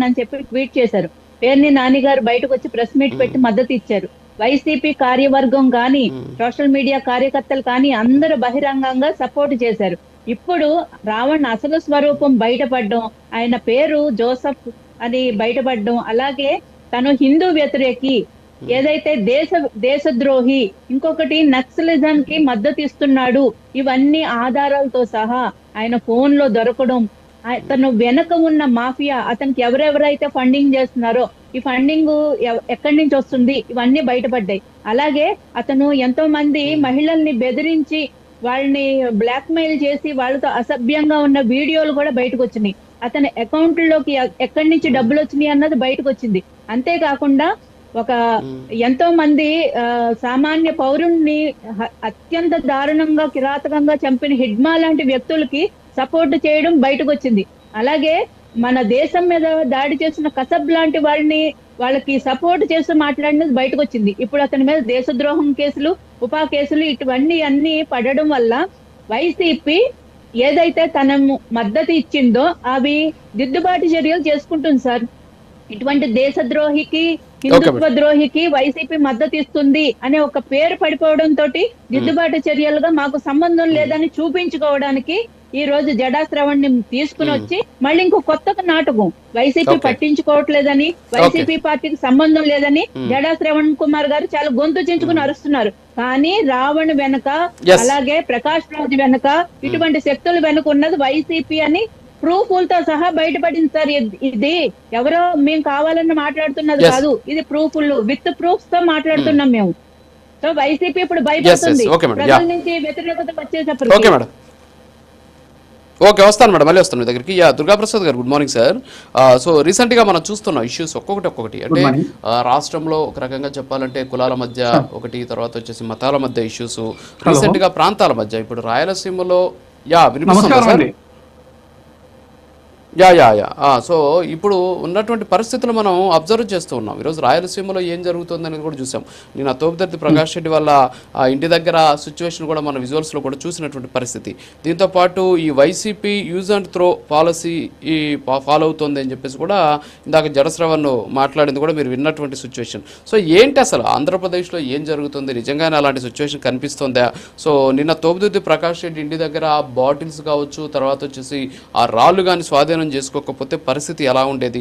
అని చెప్పి ట్వీట్ చేశారు. పేర్ని నాని గారు బయటకు వచ్చి ప్రెస్ మీట్ పెట్టి మద్దతు ఇచ్చారు. వైసీపీ కార్యవర్గం కానీ సోషల్ మీడియా కార్యకర్తలు కానీ అందరూ బహిరంగంగా సపోర్ట్ చేశారు. ఇప్పుడు రావణ్ అసలు స్వరూపం బయటపడడం, ఆయన పేరు జోసఫ్ అని బయటపడడం, అలాగే తను హిందూ వ్యతిరేకి, ఏదైతే దేశద్రోహి, ఇంకొకటి నక్సలిజం కి మద్దతు ఇస్తున్నాడు, ఇవన్నీ ఆధారాలతో సహా ఆయన ఫోన్ లో దొరకడం, తను వెనక ఉన్న మాఫియా, అతనికి ఎవరెవరైతే ఫండింగ్ చేస్తున్నారో ఈ ఫండింగ్ ఎక్కడి నుంచి వస్తుంది, ఇవన్నీ బయటపడ్డాయి. అలాగే అతను ఎంతో మంది మహిళల్ని బెదిరించి వాళ్ళని బ్లాక్ మెయిల్ చేసి వాళ్ళతో అసభ్యంగా ఉన్న వీడియోలు కూడా బయటకు వచ్చినాయి. అతని అకౌంట్లోకి ఎక్కడి నుంచి డబ్బులు వచ్చినాయి అన్నది బయటకు వచ్చింది. అంతేకాకుండా ఒక ఎంతో మంది సామాన్య పౌరుణ్ణి అత్యంత దారుణంగా కిరాతకంగా చంపిన హిడ్మా లాంటి వ్యక్తులకి సపోర్ట్ చేయడం బయటకు వచ్చింది. అలాగే మన దేశం మీద దాడి చేసిన కసబ్ లాంటి వాళ్ళకి సపోర్ట్ చేస్తూ మాట్లాడినది బయటకు వచ్చింది. ఇప్పుడు అతని మీద దేశద్రోహం కేసులు, ఉపా కేసులు ఇటువన్నీ అన్ని పడడం వల్ల వైసీపీ ఏదైతే తన మద్దతు ఇచ్చిందో అవి దిద్దుబాటు చర్యలు చేసుకుంటుంది సార్. ఇటువంటి దేశద్రోహికి, హిందుత్వ ద్రోహికి వైసీపీ మద్దతు ఇస్తుంది అనే ఒక పేరు పడిపోవడం తోటి దిద్దుబాటు చర్యలుగా మాకు సంబంధం లేదని చూపించుకోవడానికి ఈ రోజు జడా శ్రవణ్ ని తీసుకుని వచ్చి మళ్ళీ ఇంకో కొత్త నాటకం, వైసీపీ పట్టించుకోవట్లేదని, వైసీపీ పార్టీకి సంబంధం లేదని జడా శ్రవణ్ కుమార్ గారు చాలా గొంతు చించుకుని అరుస్తున్నారు. కానీ రావణ్ వెనక, అలాగే ప్రకాష్ రాజ్ వెనక, ఇటువంటి శక్తుల వెనక ఉన్నది వైసీపీ అని ప్రూఫ్లతో సహా బయటపడింది సార్. ఇది ఎవరో మేము కావాలని మాట్లాడుతున్నది కాదు, ఇది ప్రూఫ్లు, విత్ ప్రూఫ్స్ తో మాట్లాడుతున్నాం మేము. సో వైసీపీ ఇప్పుడు భయపడుతుంది ప్రజల నుంచి వ్యతిరేకత వచ్చేటప్పుడు. ఓకే, వస్తాను మేడం, మళ్ళీ వస్తాను మీ దగ్గరికి. దుర్గాప్రసాద్ గారు, గుడ్ మార్నింగ్ సార్. సో రీసెంట్గా మనం చూస్తున్నాం ఇష్యూస్ ఒక్కొక్కటి. అంటే రాష్ట్రంలో ఒక రకంగా చెప్పాలంటే కులాల మధ్య ఒకటి, తర్వాత వచ్చేసి మతాల మధ్య ఇష్యూస్, రీసెంట్గా ప్రాంతాల మధ్య. ఇప్పుడు రాయలసీమలో వినిపిస్తుంది సార్. సో ఇప్పుడు ఉన్నటువంటి పరిస్థితులు మనం అబ్జర్వ్ చేస్తూ ఉన్నాం. ఈరోజు రాయలసీమలో ఏం జరుగుతుంది అనేది కూడా చూసాం. నేను తోపుదర్తి ప్రకాష్ రెడ్డి వాళ్ళ ఇంటి దగ్గర సిచ్యువేషన్ కూడా మన విజువల్స్లో కూడా చూసినటువంటి పరిస్థితి. దీంతోపాటు ఈ YCP use and throw policy follow అవుతుంది అని చెప్పేసి కూడా ఇందాక జడశ్రవణ్ మాట్లాడింది కూడా మీరు విన్నటువంటి సిచ్యువేషన్. సో ఏంటి అసలు ఆంధ్రప్రదేశ్లో ఏం జరుగుతుంది, నిజంగానే అలాంటి సిచ్యువేషన్ కనిపిస్తుందా? సో నిన్న తోపుదర్తి ప్రకాష్ రెడ్డి ఇంటి దగ్గర బాటిల్స్ కావచ్చు, తర్వాత వచ్చేసి ఆ రాళ్ళు కానీ స్వాధీనం చేసుకోకపోతే పరిస్థితి ఎలా ఉండేది?